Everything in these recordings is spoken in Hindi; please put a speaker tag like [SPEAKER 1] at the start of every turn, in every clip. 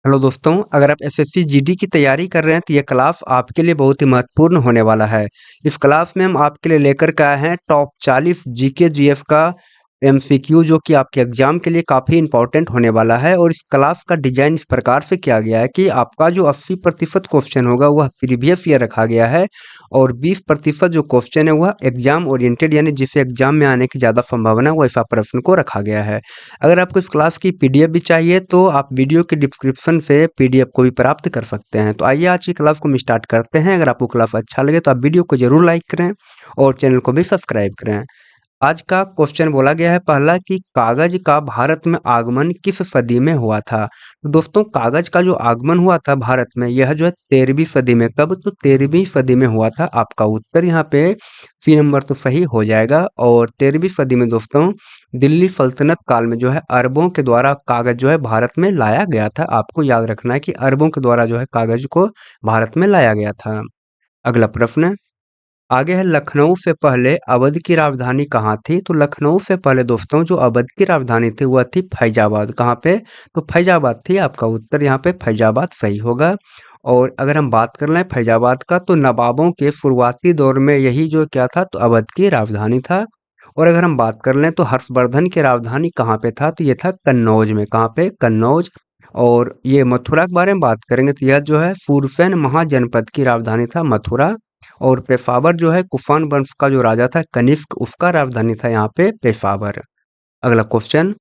[SPEAKER 1] हेलो दोस्तों, अगर आप एसएससी जीडी की तैयारी कर रहे हैं तो ये क्लास आपके लिए बहुत ही महत्वपूर्ण होने वाला है। इस क्लास में हम आपके लिए लेकर के आए हैं टॉप 40 जीके जीएस का एमसीक्यू जो कि आपके एग्जाम के लिए काफ़ी इंपॉर्टेंट होने वाला है। और इस क्लास का डिजाइन इस प्रकार से किया गया है कि आपका जो 80% क्वेश्चन होगा वह प्रीवियस ईयर रखा गया है और 20% जो क्वेश्चन है वह एग्जाम ओरिएंटेड यानी जिसे एग्जाम में आने की ज़्यादा संभावना है वैसा प्रश्न को रखा गया है। अगर आपको इस क्लास की पीडीएफ भी चाहिए तो आप वीडियो के डिस्क्रिप्शन से पीडीएफ को भी प्राप्त कर सकते हैं। तो आइए आज की क्लास को हम स्टार्ट करते हैं। अगर आपको क्लास अच्छा लगे तो आप वीडियो को जरूर लाइक करें और चैनल को भी सब्सक्राइब करें। आज का क्वेश्चन बोला गया है पहला कि कागज का भारत में आगमन किस सदी में हुआ था। तो दोस्तों कागज का जो आगमन हुआ था भारत में यह जो है 13वीं सदी में। कब? तो 13वीं सदी में हुआ था। आपका उत्तर यहाँ पे सी नंबर तो सही हो जाएगा। और 13वीं सदी में दोस्तों दिल्ली सल्तनत काल में जो है अरबों के द्वारा कागज जो है भारत में लाया गया था। आपको याद रखना है कि अरबों के द्वारा जो है कागज को भारत में लाया गया था। अगला प्रश्न आगे है लखनऊ से पहले अवध की राजधानी कहाँ थी। तो लखनऊ से पहले दोस्तों जो अवध की राजधानी थी वह थी फैजाबाद। कहाँ पे? तो फैजाबाद थी। आपका उत्तर यहाँ पे फैजाबाद सही होगा। और अगर हम बात कर लें फैजाबाद का तो नवाबों के शुरुआती दौर में यही जो क्या था तो अवध की राजधानी था। और अगर हम बात कर लें तो हर्षवर्धन की राजधानी कहाँ पे था तो ये था कन्नौज में। कहाँ पे? कन्नौज। और ये मथुरा के बारे में बात करेंगे तो यह जो है शूरसेन महाजनपद की राजधानी था मथुरा। और पेशावर जो है कुषाण वंश का जो राजा था कनिष्क उसका राजधानी था यहाँ पे पेशावर। अगला क्वेश्चन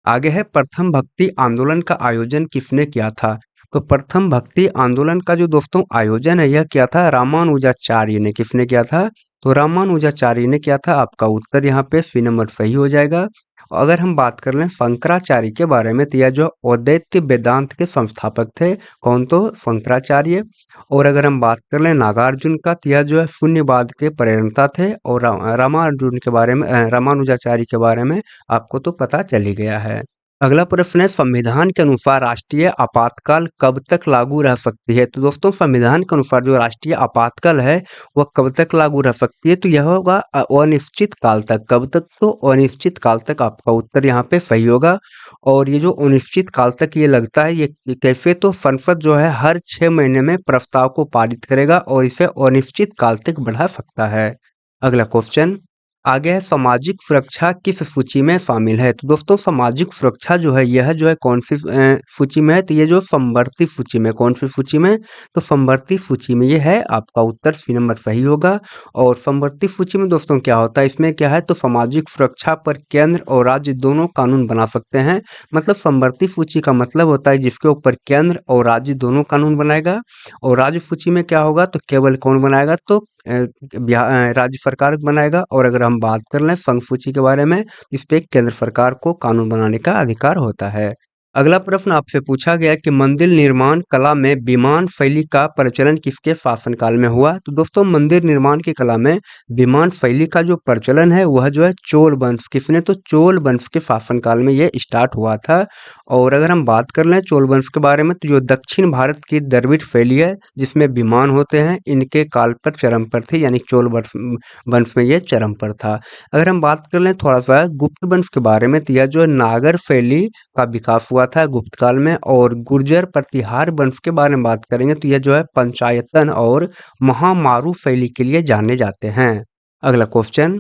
[SPEAKER 1] आगे है प्रथम भक्ति आंदोलन का आयोजन किसने किया था। तो प्रथम भक्ति आंदोलन का जो दोस्तों आयोजन है यह किया था रामानुजाचार्य ने। किसने किया था? तो रामानुजाचार्य ने किया था। आपका उत्तर यहाँ पे सी नंबर सही हो जाएगा। अगर हम बात कर लें शंकराचार्य के बारे में तो यह जो अद्वैत वेदांत के संस्थापक थे। कौन? तो शंकराचार्य। और अगर हम बात कर लें नागार्जुन का तो यह जो है शून्यवाद के प्रेरणता थे। और रामानुजन के बारे में रामानुजाचार्य के बारे में आपको तो पता चल ही गया है। अगला प्रश्न है संविधान के अनुसार राष्ट्रीय आपातकाल कब तक लागू रह सकती है। तो दोस्तों संविधान के अनुसार जो राष्ट्रीय आपातकाल है वह कब तक लागू रह सकती है तो यह होगा अनिश्चित काल तक। कब तक? तो अनिश्चित काल तक। आपका उत्तर यहाँ पे सही होगा। और ये जो अनिश्चित काल तक ये लगता है ये कैसे? तो संसद जो है हर 6 महीने में प्रस्ताव को पारित करेगा और इसे अनिश्चित काल तक बढ़ा सकता है। अगला क्वेश्चन आगे है सामाजिक सुरक्षा किस सूची में शामिल है। तो दोस्तों सामाजिक सुरक्षा जो है यह जो है कौन सी सूची में है तो ये जो समवर्ती सूची में। कौन सी सूची में? तो समवर्ती सूची में ये है। आपका उत्तर सी नंबर सही होगा। और समवर्ती सूची में दोस्तों क्या होता है इसमें क्या है तो सामाजिक सुरक्षा पर केंद्र और राज्य दोनों कानून बना सकते हैं। मतलब समवर्ती सूची का मतलब होता है जिसके ऊपर केंद्र और राज्य दोनों कानून बनाएगा। और राज्य सूची में क्या होगा तो केवल कौन बनाएगा तो राज्य सरकार बनाएगा। और अगर हम बात कर लें संघ सूची के बारे में इस पे केंद्र सरकार को कानून बनाने का अधिकार होता है। अगला प्रश्न आपसे पूछा गया कि मंदिर निर्माण कला में विमान शैली का प्रचलन किसके शासनकाल में हुआ। तो दोस्तों मंदिर निर्माण की कला में विमान शैली का जो प्रचलन है वह जो है चोल वंश। किसने? तो चोल वंश के शासनकाल में यह स्टार्ट हुआ था। और अगर हम बात कर लें चोल वंश के बारे में तो जो दक्षिण भारत की द्रविड़ शैली है जिसमें विमान होते हैं इनके काल पर चरम पर थी। यानी चोल वंश वंश में ये चरम पर था। अगर हम बात कर लें थोड़ा सा गुप्त वंश के बारे में तो यह जो नागर शैली का विकास हुआ था गुप्त काल में। और गुर्जर प्रतिहार वंश के बारे में बात करेंगे तो यह जो है पंचायतन और महामारू शैली के लिए जाने जाते हैं। अगला क्वेश्चन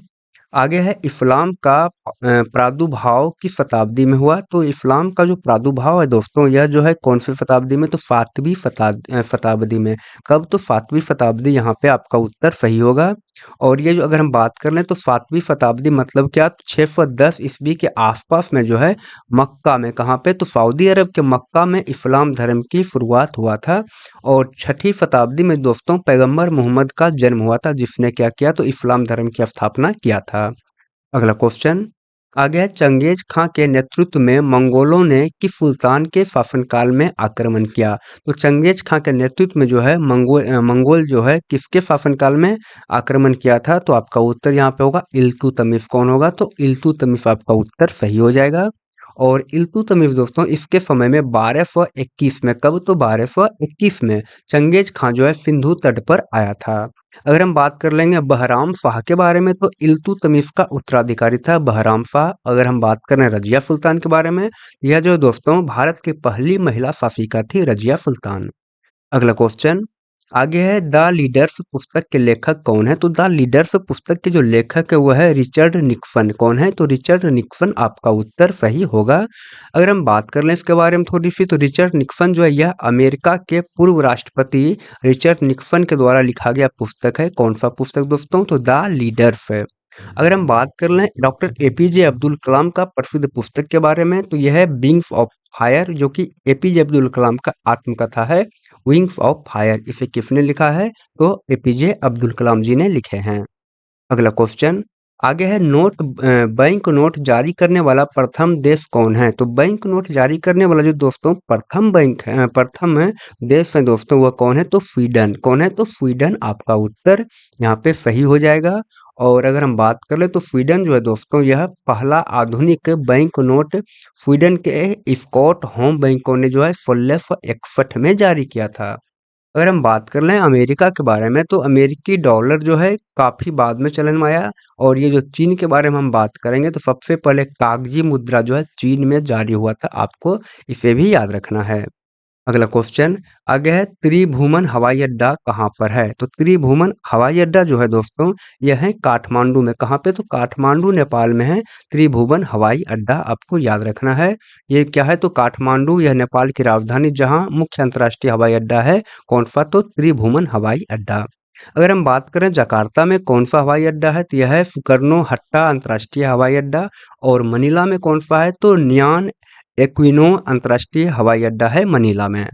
[SPEAKER 1] आगे है इस्लाम का प्रादुर्भाव किस शताब्दी में हुआ। तो इस्लाम का जो प्रादुर्भाव है दोस्तों यह जो है कौन सी शताब्दी में तो 7वीं शताब्दी में। कब? तो 7वीं शताब्दी। यहाँ पे आपका उत्तर सही होगा। और ये जो अगर हम बात कर लें तो 7वीं शताब्दी मतलब क्या तो 610 ईस्वी के आसपास में जो है मक्का में। कहाँ पे? तो सऊदी अरब के मक्का में इस्लाम धर्म की शुरुआत हुआ था। और 6ठी शताब्दी में दोस्तों पैगंबर मोहम्मद का जन्म हुआ था जिसने क्या किया तो इस्लाम धर्म की स्थापना किया था। अगला क्वेश्चन आगे है चंगेज खां के नेतृत्व में मंगोलों ने किस सुल्तान के शासनकाल में आक्रमण किया। तो चंगेज खां के नेतृत्व में जो है मंगोल जो है किसके शासनकाल में आक्रमण किया था। तो आपका उत्तर यहाँ पे होगा इल्तुतमिश। कौन होगा? तो इल्तुतमिश आपका उत्तर सही हो जाएगा। और इल्तुतमिश दोस्तों इसके समय में 1221 में, कब तो 1221 में चंगेज खां जो है सिंधु तट पर आया था। अगर हम बात कर लेंगे बहराम शाह के बारे में तो इल्तुतमिश का उत्तराधिकारी था बहराम शाह। अगर हम बात करें रजिया सुल्तान के बारे में, यह जो दोस्तों भारत की पहली महिला शासिका थी रजिया सुल्तान। अगला क्वेश्चन आगे है द लीडर्स पुस्तक के लेखक कौन है? तो द लीडर्स पुस्तक के जो लेखक है वह है रिचर्ड निक्सन। कौन है? तो रिचर्ड निक्सन आपका उत्तर सही होगा। अगर हम बात कर लें इसके बारे में थोड़ी सी, तो रिचर्ड निक्सन जो है यह अमेरिका के पूर्व राष्ट्रपति रिचर्ड निक्सन के द्वारा लिखा गया पुस्तक है। कौन सा पुस्तक दोस्तों? तो द लीडर्स है। अगर हम बात कर लें डॉक्टर एपीजे अब्दुल कलाम का प्रसिद्ध पुस्तक के बारे में तो यह है विंग्स ऑफ फायर, जो कि एपीजे अब्दुल कलाम का आत्मकथा है विंग्स ऑफ फायर। इसे किसने लिखा है? तो एपीजे अब्दुल कलाम जी ने लिखे हैं। अगला क्वेश्चन आगे है बैंक नोट जारी करने वाला प्रथम देश कौन है? तो बैंक नोट जारी करने वाला जो दोस्तों प्रथम प्रथम देश है दोस्तों वह कौन है? तो स्वीडन। कौन है? तो स्वीडन आपका उत्तर यहाँ पे सही हो जाएगा। और अगर हम बात कर ले तो स्वीडन जो है दोस्तों यह पहला आधुनिक बैंक नोट स्वीडन के स्कॉट होम बैंकों ने जो है 1661 में जारी किया था। अगर हम बात कर लें अमेरिका के बारे में तो अमेरिकी डॉलर जो है काफ़ी बाद में चलन में आया। और ये जो चीन के बारे में हम बात करेंगे तो सबसे पहले कागजी मुद्रा जो है चीन में जारी हुआ था, आपको इसे भी याद रखना है। अगला क्वेश्चन आगे है त्रिभुवन हवाई अड्डा कहाँ पर है? तो त्रिभुवन हवाई अड्डा जो है दोस्तों यह है काठमांडू में। कहाँ पे? तो काठमांडू नेपाल में है त्रिभुवन हवाई अड्डा, आपको याद रखना है। ये क्या है? तो काठमांडू यह नेपाल की राजधानी जहाँ मुख्य अंतर्राष्ट्रीय हवाई अड्डा है कौन सा? तो त्रिभुवन हवाई अड्डा। अगर हम बात करें जकार्ता में कौन सा हवाई अड्डा है तो यह है सुकर्नो हट्टा अंतर्राष्ट्रीय हवाई अड्डा। और मनीला में कौन सा है? तो नियान एक्विनो अंतर्राष्ट्रीय हवाई अड्डा है मनीला में।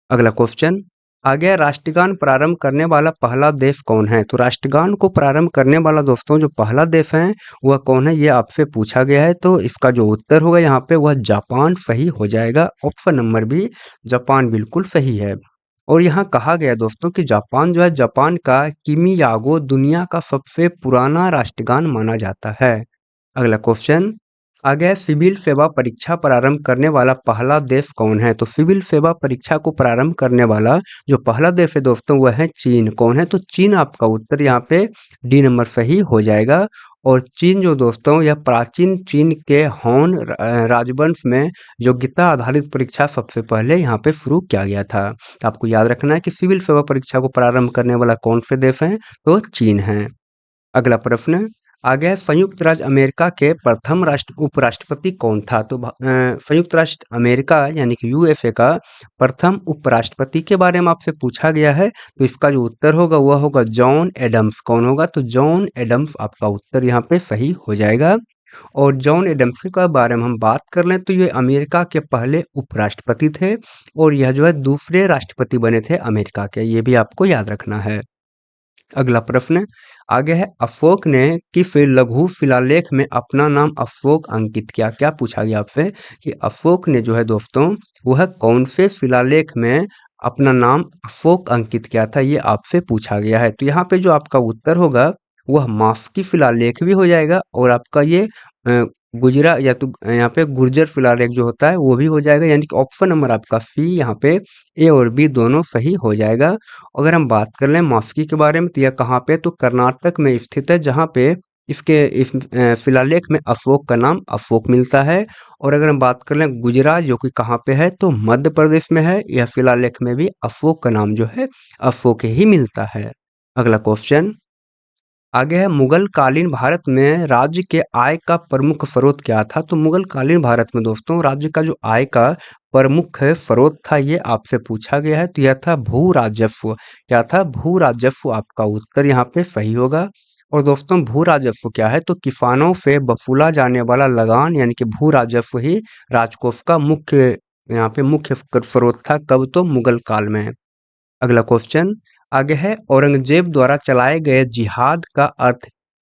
[SPEAKER 1] अगला क्वेश्चन आगे राष्ट्रगान प्रारंभ करने वाला पहला देश कौन है? तो राष्ट्रगान को प्रारंभ करने वाला दोस्तों जो पहला देश है वह कौन है, ये आपसे पूछा गया है। तो इसका जो उत्तर होगा यहाँ पे वह जापान सही हो जाएगा। ऑप्शन नंबर बी जापान बिल्कुल सही है। और यहाँ कहा गया दोस्तों कि जापान जो है जापान का किमियागो दुनिया का सबसे पुराना राष्ट्रगान माना जाता है। अगला क्वेश्चन आगे है सिविल सेवा परीक्षा प्रारंभ करने वाला पहला देश कौन है? तो सिविल सेवा परीक्षा को प्रारंभ करने वाला जो पहला देश है दोस्तों वह है चीन। कौन है? तो चीन आपका उत्तर यहाँ पे डी नंबर सही हो जाएगा। और चीन जो दोस्तों यह प्राचीन चीन के हॉन राजवंश में योग्यता आधारित परीक्षा सबसे पहले यहाँ पे शुरू किया गया था। तो आपको याद रखना है कि सिविल सेवा परीक्षा को प्रारंभ करने वाला कौन से देश है? तो चीन है। अगला प्रश्न आगे है संयुक्त राज्य अमेरिका के प्रथम उपराष्ट्रपति कौन था? तो संयुक्त राष्ट्र अमेरिका यानी कि यूएसए का प्रथम उपराष्ट्रपति के बारे में आपसे पूछा गया है। तो इसका जो उत्तर होगा वह होगा जॉन एडम्स। कौन होगा? तो जॉन एडम्स आपका उत्तर यहाँ पे सही हो जाएगा। और जॉन एडम्स के बारे में हम बात कर लें तो ये अमेरिका के पहले उपराष्ट्रपति थे और यह जो है दूसरे राष्ट्रपति बने थे अमेरिका के, ये भी आपको याद रखना है। अगला प्रश्न आगे है अशोक ने किस लघु शिलालेख में अपना नाम अशोक अंकित किया? क्या पूछा गया आपसे कि अशोक ने जो है दोस्तों वह कौन से शिलालेख में अपना नाम अशोक अंकित किया था, ये आपसे पूछा गया है। तो यहाँ पे जो आपका उत्तर होगा वह मास्की शिलालेख भी हो जाएगा और आपका ये गुजरा या तो यहाँ पे गुर्जर शिलालेख जो होता है वो भी हो जाएगा। यानी कि ऑप्शन नंबर आपका सी यहाँ पे ए और बी दोनों सही हो जाएगा। अगर हम बात कर लें मास्की के बारे में तो यह कहाँ पे? तो कर्नाटक में स्थित है जहाँ पे इस शिलालेख में अशोक का नाम अशोक मिलता है। और अगर हम बात कर लें गुजरात जो कि कहाँ पे है? तो मध्य प्रदेश में है। यह शिलालेख में भी अशोक का नाम जो है अशोक ही मिलता है। अगला क्वेश्चन आगे है मुगल कालीन भारत में राज्य के आय का प्रमुख स्रोत क्या था? तो मुगल कालीन भारत में दोस्तों राज्य का जो आय का प्रमुख स्रोत था ये आपसे पूछा गया है। तो यह था भू राजस्व। क्या था? भू राजस्व आपका उत्तर यहाँ पे सही होगा। और दोस्तों भू राजस्व क्या है? तो किसानों से वसूला जाने वाला लगान यानी कि भू राजस्व ही राजकोष का मुख्य यहाँ पे मुख्य स्रोत था। कब? तो मुगल काल में। अगला क्वेश्चन आगे है औरंगजेब द्वारा चलाए गए जिहाद का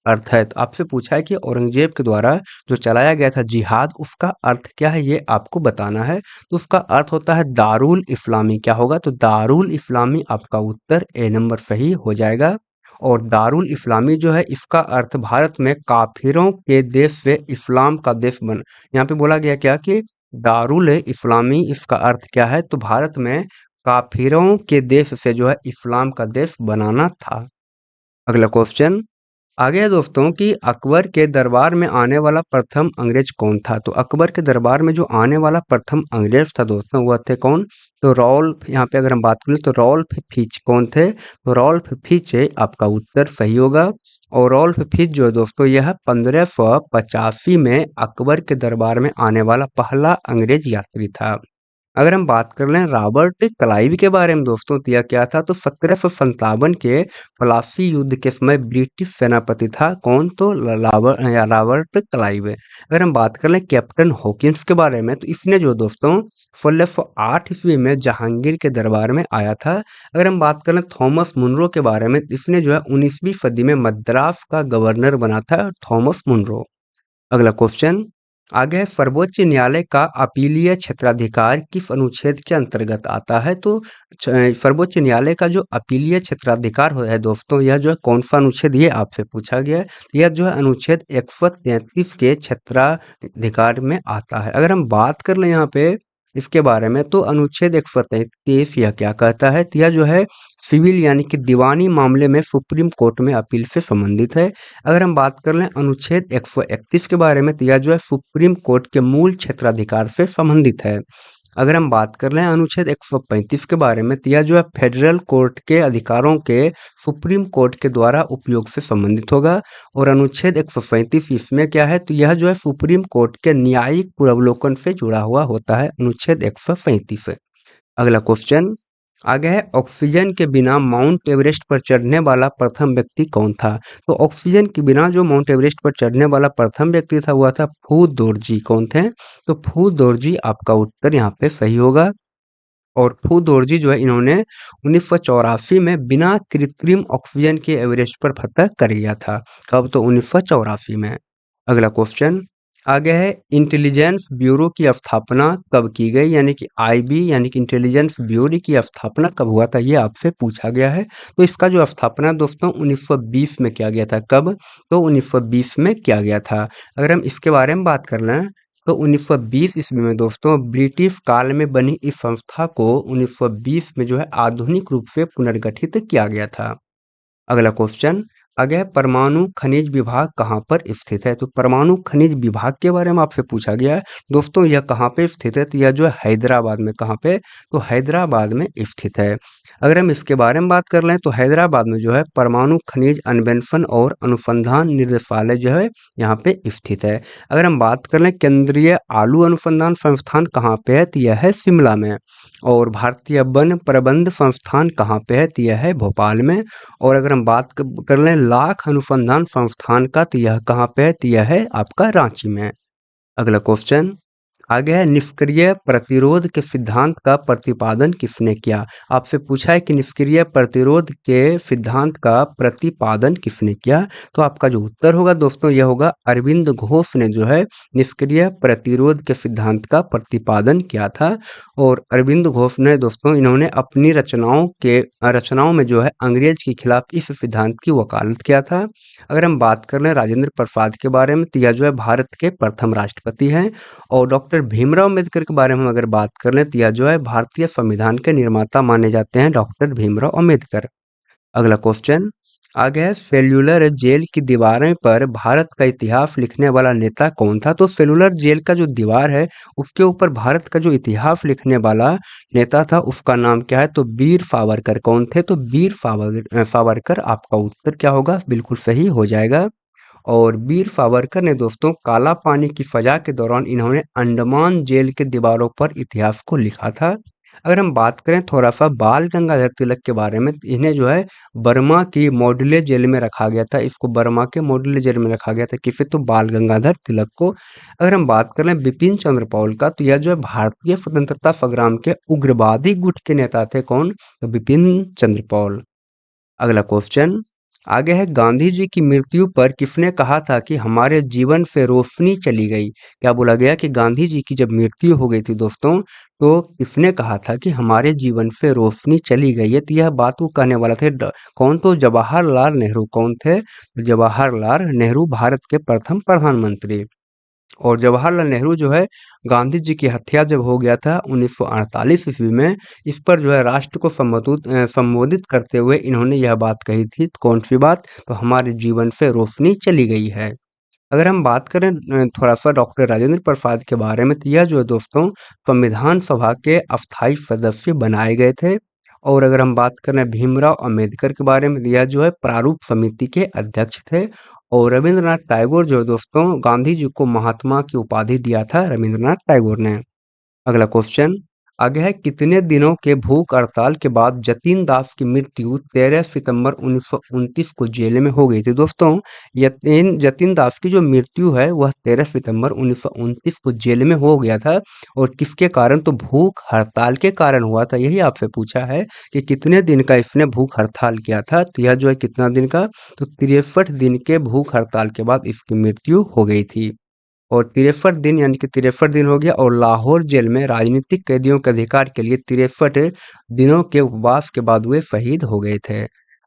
[SPEAKER 1] अर्थ है। तो आपसे पूछा है कि औरंगजेब के द्वारा जो चलाया गया था जिहाद उसका अर्थ क्या है, ये आपको बताना है। तो उसका अर्थ होता है दारुल इस्लामी। क्या होगा? तो दारुल इस्लामी आपका उत्तर ए नंबर सही हो जाएगा। और दारुल इस्लामी जो है इसका अर्थ भारत में काफिरों के देश से इस्लाम का देश बन, यहाँ पे बोला गया क्या कि दारुल इस्लामी, इसका अर्थ क्या है तो भारत में काफिरों के देश से जो है इस्लाम का देश बनाना था। अगला क्वेश्चन आगे है दोस्तों कि अकबर के दरबार में आने वाला प्रथम अंग्रेज कौन था? तो अकबर के दरबार में जो आने वाला प्रथम अंग्रेज था दोस्तों वह थे कौन? तो रॉल्फ, यहाँ पे अगर हम बात करें तो रॉल्फ फिच कौन थे? तो रॉल्फ फिच आपका उत्तर सही होगा। और रॉल्फ फिच जो है दोस्तों यह 1585 में अकबर के दरबार में आने वाला पहला अंग्रेज यात्री था। अगर हम बात कर लें रॉबर्ट क्लाइव के बारे में दोस्तों तो यह क्या था? तो 1757 के प्लासी युद्ध के समय ब्रिटिश सेनापति था कौन? तो रॉबर्ट क्लाइव। अगर हम बात कर लें कैप्टन हॉकिंस के बारे में तो इसने जो दोस्तों 1608 ईस्वी में जहांगीर के दरबार में आया था। अगर हम बात कर लें थॉमस मुनरो के बारे में तो इसने जो है 19वीं सदी में मद्रास का गवर्नर बना था थॉमस मुनरो। अगला क्वेश्चन आगे है सर्वोच्च न्यायालय का अपीलीय क्षेत्राधिकार किस अनुच्छेद के अंतर्गत आता है? तो सर्वोच्च न्यायालय का जो अपीलीय क्षेत्राधिकार है दोस्तों यह जो है कौन सा अनुच्छेद, ये आपसे पूछा गया है। यह जो है अनुच्छेद 133 के क्षेत्राधिकार में आता है। अगर हम बात कर लें यहाँ पे इसके बारे में तो अनुच्छेद 133 यह क्या कहता है? तो यह जो है सिविल यानी कि दीवानी मामले में सुप्रीम कोर्ट में अपील से संबंधित है। अगर हम बात कर लें अनुच्छेद 131 के बारे में तो यह जो है सुप्रीम कोर्ट के मूल क्षेत्राधिकार से संबंधित है। अगर हम बात कर लें अनुच्छेद 135 के बारे में तो यह जो है फेडरल कोर्ट के अधिकारों के सुप्रीम कोर्ट के द्वारा उपयोग से संबंधित होगा। और अनुच्छेद 137 इसमें क्या है? तो यह जो है सुप्रीम कोर्ट के न्यायिक पूर्वावलोकन से जुड़ा हुआ होता है अनुच्छेद 137 से। अगला क्वेश्चन आगे है ऑक्सीजन के बिना माउंट एवरेस्ट पर चढ़ने वाला प्रथम व्यक्ति कौन था? तो ऑक्सीजन के बिना जो माउंट एवरेस्ट पर चढ़ने वाला प्रथम व्यक्ति था वह था फू दोरजी। कौन थे? तो फू दोरजी आपका उत्तर यहाँ पे सही होगा। और फू दोरजी जो है इन्होंने 1984 में बिना कृत्रिम ऑक्सीजन के एवरेस्ट पर फतह कर लिया था। कब? तो 1984 में। अगला क्वेश्चन आगे है इंटेलिजेंस ब्यूरो की स्थापना कब की गई? यानी कि आईबी यानी कि इंटेलिजेंस ब्यूरो की स्थापना कब हुआ था ये आपसे पूछा गया है। तो इसका जो स्थापना दोस्तों 1920 में किया गया था। कब? तो 1920 में किया गया था। अगर हम इसके बारे में बात कर लें तो 1920 ईस्वी में दोस्तों ब्रिटिश काल में बनी इस संस्था को 1920 में जो है आधुनिक रूप से पुनर्गठित किया गया था। अगला क्वेश्चन आगे है परमाणु खनिज विभाग कहाँ पर स्थित है? तो परमाणु खनिज विभाग के बारे में आपसे पूछा गया है दोस्तों यह कहाँ पे स्थित है? तो यह जो है हैदराबाद में। कहाँ पे? तो हैदराबाद में स्थित है। अगर हम इसके बारे में बात कर लें तो हैदराबाद में जो है परमाणु खनिज अन्वेषण और अनुसंधान निर्देशालय जो है यहाँ पे स्थित है। अगर हम बात कर लें केंद्रीय आलू अनुसंधान संस्थान कहाँ पे है? तो यह है शिमला में। और भारतीय वन प्रबंध संस्थान कहाँ पे है? तो यह है भोपाल में। और अगर हम बात कर लें लाख अनुसंधान संस्थान का तो यह कहाँ पे है? तो यह है आपका रांची में। अगला क्वेश्चन आगे है निष्क्रिय प्रतिरोध के सिद्धांत का प्रतिपादन किसने किया? आपसे पूछा है कि निष्क्रिय प्रतिरोध के सिद्धांत का प्रतिपादन किसने किया? तो आपका जो उत्तर होगा दोस्तों यह होगा अरविंद घोष ने जो है निष्क्रिय प्रतिरोध के सिद्धांत का प्रतिपादन किया था। और अरविंद घोष ने दोस्तों इन्होंने अपनी रचनाओं में जो है अंग्रेज के खिलाफ इस सिद्धांत की वकालत किया था। अगर हम बात कर लें राजेंद्र प्रसाद के बारे में तो यह जो है भारत के प्रथम राष्ट्रपति हैं। और डॉक्टर भीमराव अम्बेडकर के बारे में अगर बात कर लें तो यह जो है भारतीय संविधान के निर्माता माने जाते हैं डॉक्टर भीमराव अम्बेडकर। अगला क्वेश्चन आगे है सेल्यूलर जेल की दीवारें पर भारत का इतिहास लिखने वाला नेता कौन था? तो सेल्यूलर जेल का जो दीवार है उसके ऊपर भारत का जो इतिहास लिखने वाला नेता था उसका नाम क्या है? तो वीर सावरकर। कौन थे? तो वीर सावरकर आपका उत्तर क्या होगा? बिल्कुल सही हो जाएगा। और वीर सावरकर ने दोस्तों काला पानी की सजा के दौरान इन्होंने अंडमान जेल के दीवारों पर इतिहास को लिखा था। अगर हम बात करें थोड़ा सा बाल गंगाधर तिलक के बारे में तो इन्हें जो है बर्मा की मॉडुले जेल में रखा गया था। इसको बर्मा के मॉडुले जेल में रखा गया था। किसे? तो बाल गंगाधर तिलक को। अगर हम बात करें बिपिन चंद्र पॉल का तो यह जो है भारतीय स्वतंत्रता संग्राम के उग्रवादी गुट के नेता थे। कौन? तो बिपिन चंद्र पॉल। अगला क्वेश्चन आगे है गांधी जी की मृत्यु पर किसने कहा था कि हमारे जीवन से रोशनी चली गई? क्या बोला गया कि गांधी जी की जब मृत्यु हो गई थी दोस्तों, तो किसने कहा था कि हमारे जीवन से रोशनी चली गई है? तो यह बात वो कहने वाला थे कौन? तो जवाहरलाल नेहरू। कौन थे? जवाहरलाल नेहरू, भारत के प्रथम प्रधानमंत्री। और जवाहरलाल नेहरू जो है, गांधी जी की हत्या जब हो गया था 1948 ईस्वी में, इस पर जो है राष्ट्र को संबोधित करते हुए इन्होंने यह बात कही थी। तो कौन सी बात? तो हमारे जीवन से रोशनी चली गई है। अगर हम बात करें थोड़ा-सा डॉक्टर राजेंद्र प्रसाद के बारे में, तो यह जो है दोस्तों संविधान सभा के अस्थायी सदस्य बनाए गए थे। और अगर हम बात करें भीमराव अंबेडकर के बारे में, तो यह जो है प्रारूप समिति के अध्यक्ष थे। और रविंद्रनाथ टैगोर जो है दोस्तों, गांधी जी को महात्मा की उपाधि दिया था रविंद्रनाथ टैगोर ने। अगला क्वेश्चन आगे है, कितने दिनों के भूख हड़ताल के बाद जतीन दास की मृत्यु 13 सितंबर 1929 को जेल में हो गई थी? दोस्तों यतीन जतीन दास की जो मृत्यु है वह 13 सितंबर 1929 को जेल में हो गया था। और किसके कारण? तो भूख हड़ताल के कारण हुआ था। यही आपसे पूछा है कि कितने दिन का इसने भूख हड़ताल किया था। तो यह जो है कितना दिन का? तो 63 दिन के भूख हड़ताल के बाद इसकी मृत्यु हो गई थी। और 63 दिन यानी कि 63 दिन हो गया। और लाहौर जेल में राजनीतिक कैदियों के अधिकार के लिए 63 दिनों के उपवास के बाद वे शहीद हो गए थे।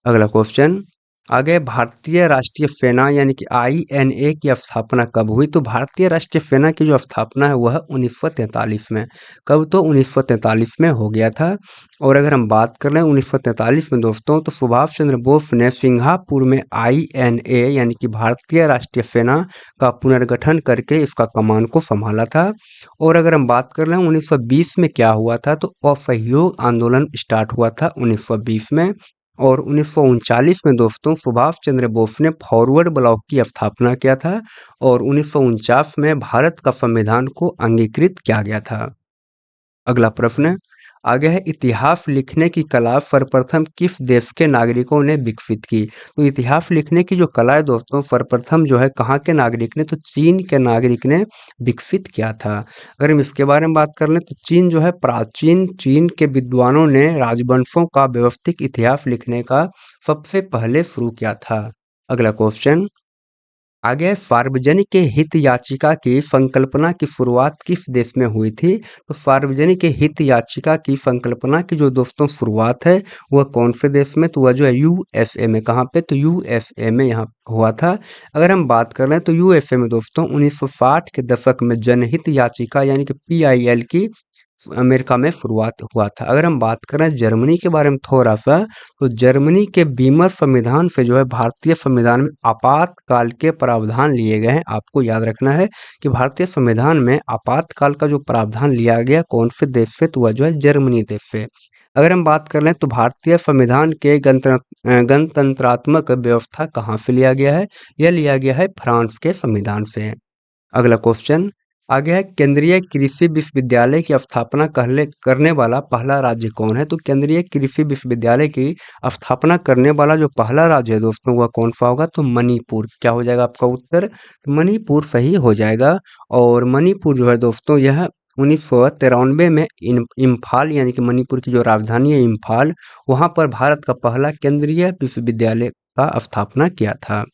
[SPEAKER 1] अगला क्वेश्चन आगे, भारतीय राष्ट्रीय सेना यानी कि आईएनए की स्थापना कब हुई? तो भारतीय राष्ट्रीय सेना की जो स्थापना है वह 1943 में। कब? तो 1943 में हो गया था। और अगर हम बात कर रहे हैं 1943 में दोस्तों, तो सुभाष चंद्र बोस ने सिंगापुर में आईएनए यानी कि भारतीय राष्ट्रीय सेना का पुनर्गठन करके इसका कमान को संभाला था। और अगर हम बात कर रहे हैं 1920 में क्या हुआ था, तो असहयोग आंदोलन स्टार्ट हुआ था 1920 में। और 1939 में दोस्तों सुभाष चंद्र बोस ने फॉरवर्ड ब्लॉक की स्थापना किया था। और 1949 में भारत का संविधान को अंगीकृत किया गया था। अगला प्रश्न आगे है, इतिहास लिखने की कला सर्वप्रथम किस देश के नागरिकों ने विकसित की? तो इतिहास लिखने की जो कला है दोस्तों, सर्वप्रथम जो है कहाँ के नागरिक ने? तो चीन के नागरिक ने विकसित किया था। अगर हम इसके बारे में बात कर लें, तो चीन जो है, प्राचीन चीन के विद्वानों ने राजवंशों का व्यवस्थित इतिहास लिखने का सबसे पहले शुरू किया था। अगला क्वेश्चन आगे, सार्वजनिक हित याचिका की संकल्पना की शुरुआत किस देश में हुई थी? तो सार्वजनिक हित याचिका की संकल्पना की जो दोस्तों शुरुआत है वह कौन से देश में? तो वह जो है यूएसए में। कहाँ पे? तो यूएसए में यहाँ हुआ था। अगर हम बात कर रहे हैं तो यूएसए में दोस्तों 1960 के दशक में जनहित याचिका यानी कि पीआईएल की अमेरिका में शुरुआत हुआ था। अगर हम बात करें जर्मनी के बारे में थोड़ा सा, तो जर्मनी के बीमर संविधान से जो है भारतीय संविधान में आपातकाल के प्रावधान लिए गए हैं। आपको याद रखना है कि भारतीय संविधान में आपातकाल का जो प्रावधान लिया गया कौन से देश से? तो वह जो है जर्मनी देश से। अगर हम बात कर लें तो भारतीय संविधान के गणतंत्रात्मक व्यवस्था कहाँ से लिया गया है? यह लिया गया है फ्रांस के संविधान से। अगला क्वेश्चन आगे है, केंद्रीय कृषि विश्वविद्यालय की स्थापना करने वाला पहला राज्य कौन है? तो केंद्रीय कृषि विश्वविद्यालय की स्थापना करने वाला जो पहला राज्य है दोस्तों वह कौन सा होगा? तो मणिपुर। क्या हो जाएगा आपका उत्तर? तो मणिपुर सही हो जाएगा। और मणिपुर जो है दोस्तों यह 1993 में इम्फाल यानी कि मणिपुर की जो राजधानी है इम्फाल, वहाँ पर भारत का पहला केंद्रीय विश्वविद्यालय का स्थापना किया था।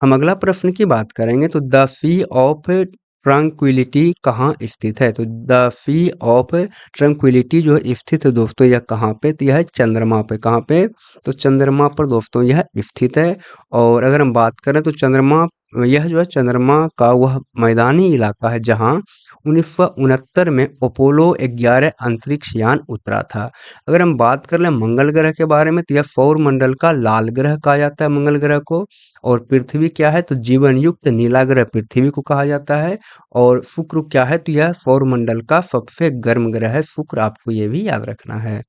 [SPEAKER 1] हम अगला प्रश्न की बात करेंगे तो द सी ऑफ ट्रंक्विलिटी कहाँ स्थित है? तो द सी ऑफ ट्रंक्विलिटी जो है स्थित है दोस्तों यह कहाँ पे? तो यह है चंद्रमा पे। कहाँ पे? तो चंद्रमा पर दोस्तों यह स्थित है। और अगर हम बात करें तो चंद्रमा यह जो है चंद्रमा का वह मैदानी इलाका है जहाँ 1969 में अपोलो 11 अंतरिक्ष यान उतरा था। अगर हम बात कर लें मंगल ग्रह के बारे में, तो यह सौर मंडल का लाल ग्रह कहा जाता है मंगल ग्रह को। और पृथ्वी क्या है? तो जीवन युक्त नीला ग्रह पृथ्वी को कहा जाता है। और शुक्र क्या है? तो यह सौर मंडल का सबसे गर्म ग्रह है शुक्र। आपको ये भी याद रखना है।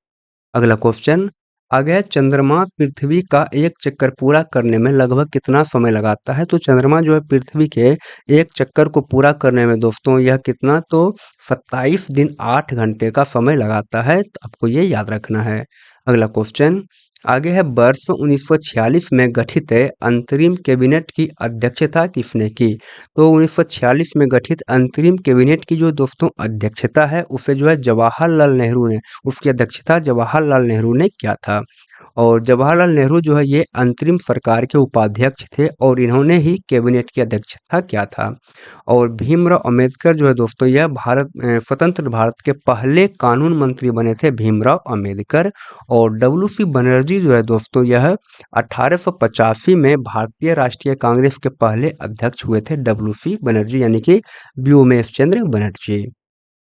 [SPEAKER 1] अगला क्वेश्चन आगे है, चंद्रमा पृथ्वी का एक चक्कर पूरा करने में लगभग कितना समय लगाता है? तो चंद्रमा जो है पृथ्वी के एक चक्कर को पूरा करने में दोस्तों यह कितना? तो 27 दिन 8 घंटे का समय लगाता है। तो आपको ये याद रखना है। अगला क्वेश्चन आगे है, वर्ष 1946 में गठित अंतरिम कैबिनेट की अध्यक्षता किसने की? तो 1946 में गठित अंतरिम कैबिनेट की जो दोस्तों अध्यक्षता है उसे जो है जवाहरलाल नेहरू ने उसकी अध्यक्षता जवाहरलाल नेहरू ने किया था। और जवाहरलाल नेहरू जो है ये अंतरिम सरकार के उपाध्यक्ष थे और इन्होंने ही कैबिनेट की अध्यक्षता किया था। और भीमराव अंबेडकर जो है दोस्तों यह स्वतंत्र भारत के पहले कानून मंत्री बने थे भीमराव अंबेडकर। और डब्ल्यू सी बनर्जी जो है दोस्तों यह 1885 में भारतीय राष्ट्रीय कांग्रेस के पहले अध्यक्ष हुए थे डब्ल्यू सी बनर्जी यानी कि व्योमेश चंद्र बनर्जी।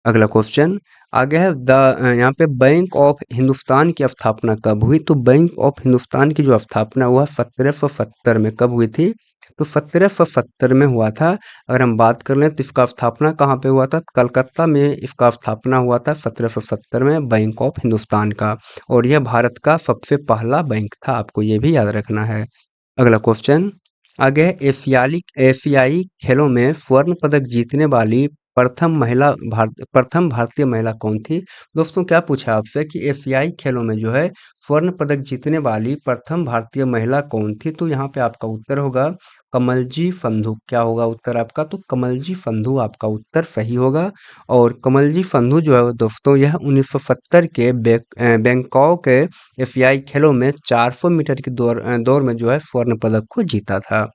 [SPEAKER 1] अगला क्वेश्चन आ गया है यहाँ पे बैंक ऑफ हिंदुस्तान की स्थापना कब हुई? तो बैंक ऑफ हिंदुस्तान की जो स्थापना हुआ 1770 में कब हुई थी? तो 1770 में हुआ था। अगर हम बात कर लें तो इसका स्थापना कहाँ पे हुआ था? कलकत्ता में इसका स्थापना हुआ था 1770 में बैंक ऑफ हिंदुस्तान का। और यह भारत का सबसे पहला बैंक था, आपको ये भी याद रखना है। अगला क्वेश्चन आगे है एशियाई खेलों में स्वर्ण पदक जीतने वाली प्रथम भारतीय महिला कौन थी? दोस्तों क्या पूछा आपसे कि एशियाई खेलों में जो है स्वर्ण पदक जीतने वाली प्रथम भारतीय महिला कौन थी? तो यहाँ पे आपका उत्तर होगा कमलजी संधू। क्या होगा उत्तर आपका? तो कमलजी संधू आपका उत्तर सही होगा। और कमलजी संधू जो है दोस्तों यह 1970 के बैंकॉक के एशियाई खेलों में 400 मीटर की दौड़ में जो है स्वर्ण पदक को जीता था।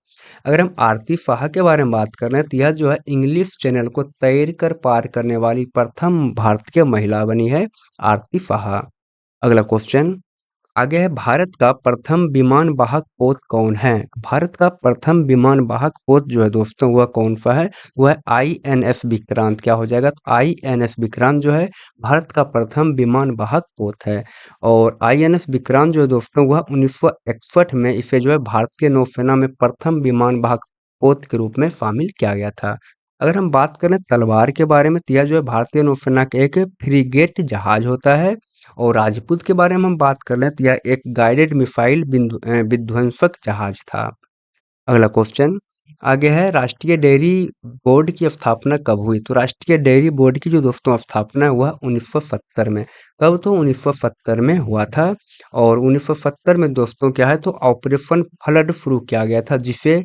[SPEAKER 1] अगर हम आरती साहा के बारे में बात कर रहे हैं तो यह जो है इंग्लिश चैनल को तैर कर पार करने वाली प्रथम भारतीय महिला बनी है आरती साहा। अगला क्वेश्चन आगे है भारत का प्रथम विमान वाहक पोत कौन है? भारत का प्रथम विमान वाहक पोत जो है दोस्तों वह कौन सा है? वह है INS विक्रांत। क्या हो जाएगा? तो INS विक्रांत जो है भारत का प्रथम विमान वाहक पोत है। और INS विक्रांत जो है दोस्तों वह 1961 में इसे जो है भारतीय नौसेना में प्रथम विमान वाहक पोत के रूप में शामिल किया गया था। अगर हम बात करें तलवार के बारे में तो यह जो है भारतीय नौसेना का एक फ्रीगेट जहाज होता है। और राजपूत के बारे में हम बात कर लें तो यह एक गाइडेड मिसाइल विध्वंसक जहाज था। अगला क्वेश्चन आगे है राष्ट्रीय डेयरी बोर्ड की स्थापना कब हुई? तो राष्ट्रीय डेयरी बोर्ड की जो दोस्तों स्थापना हुआ 1970 में। कब? तो 1970 में हुआ था। और 1970 में दोस्तों क्या है तो ऑपरेशन फ्लड शुरू किया गया था जिसे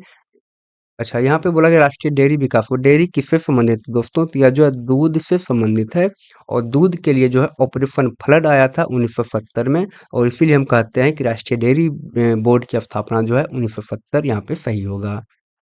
[SPEAKER 1] अच्छा, यहाँ पे बोला गया राष्ट्रीय डेयरी विकास। वो डेयरी किससे संबंधित है दोस्तों? तो यह जो है दूध से संबंधित है। और दूध के लिए जो है ऑपरेशन फ्लड आया था 1970 में। और इसीलिए हम कहते हैं कि राष्ट्रीय डेयरी बोर्ड की स्थापना जो है 1970 यहाँ पे सही होगा।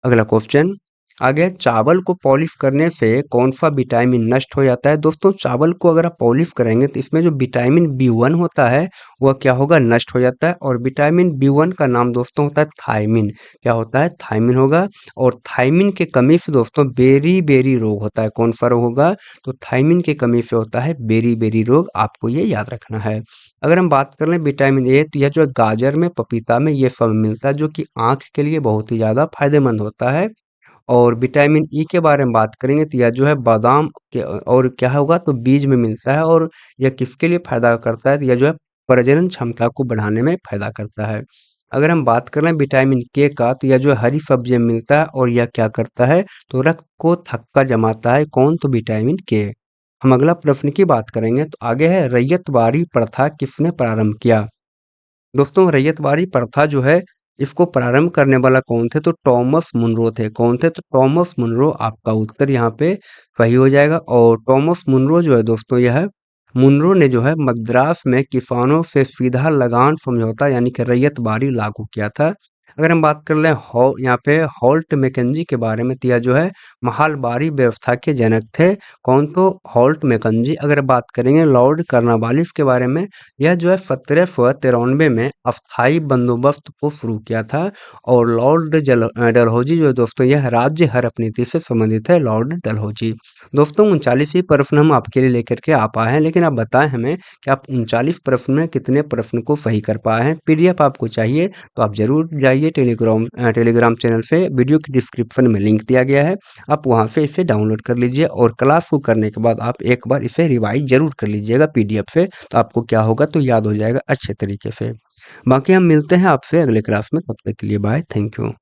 [SPEAKER 1] अगला क्वेश्चन आगे है चावल को पॉलिश करने से कौन सा विटामिन नष्ट हो जाता है? दोस्तों चावल को अगर आप पॉलिश करेंगे तो इसमें जो विटामिन B1 होता है वह क्या होगा? नष्ट हो जाता है। और विटामिन B1 का नाम दोस्तों होता है थायमिन। क्या होता है? थायमिन होगा। और थायमिन की कमी से दोस्तों बेरी बेरी रोग होता है। कौन सा रोग होगा? तो थायमिन की कमी से होता है बेरी बेरी रोग, आपको ये याद रखना है। अगर हम बात कर लें विटामिन ए तो यह जो है गाजर में, पपीता में ये सब मिलता है जो कि आंख के लिए बहुत ही ज़्यादा फायदेमंद होता है। और विटामिन ई के बारे में बात करेंगे तो यह जो है बादाम के और क्या होगा तो बीज में मिलता है। और यह किसके लिए फायदा करता है? तो यह जो है प्रजनन क्षमता को बढ़ाने में फायदा करता है। अगर हम बात करें विटामिन के का तो यह जो है हरी सब्जियों में मिलता है और यह क्या करता है तो रक्त को थक्का जमाता है। कौन? तो विटामिन के। हम अगला प्रश्न की बात करेंगे तो आगे है रैयतवाड़ी प्रथा किसने प्रारंभ किया? दोस्तों रैयतवाड़ी प्रथा जो है इसको प्रारंभ करने वाला कौन थे? तो टॉमस मुनरो थे। कौन थे? तो टॉमस मुनरो आपका उत्तर यहाँ पे सही हो जाएगा। और टॉमस मुनरो जो है दोस्तों यह मुनरो ने जो है मद्रास में किसानों से सीधा लगान समझौता यानी कि रैयतवाड़ी लागू किया था। अगर हम बात कर लें यहाँ पे हॉल्ट मैकेंजी के बारे में तो यह जो है महलबारी व्यवस्था के जनक थे। कौन? तो हॉल्ट मैकेंजी। अगर बात करेंगे लॉर्ड कर्नवालिस के बारे में, यह जो है 1793 में अस्थाई बंदोबस्त को शुरू किया था। और लॉर्ड डलहौजी जो है दोस्तों यह राज्य हड़प नीति से संबंधित है। लॉर्ड डलहौजी। दोस्तों 39 ही प्रश्न हम आपके लिए लेकर के आ पाए हैं, लेकिन आप बताएं हमें कि आप 39 प्रश्न में कितने प्रश्न को सही कर पाए हैं। PDF आपको चाहिए तो आप जरूर जाइए टेलीग्राम चैनल से। वीडियो की डिस्क्रिप्शन में लिंक दिया गया है, आप वहां से इसे डाउनलोड कर लीजिए। और क्लास को करने के बाद आप एक बार इसे रिवाइज जरूर कर लीजिएगा PDF से, तो आपको क्या होगा तो याद हो जाएगा अच्छे तरीके से। बाकी हम मिलते हैं आपसे अगले क्लास में, तब तक के लिए बाय, थैंक यू।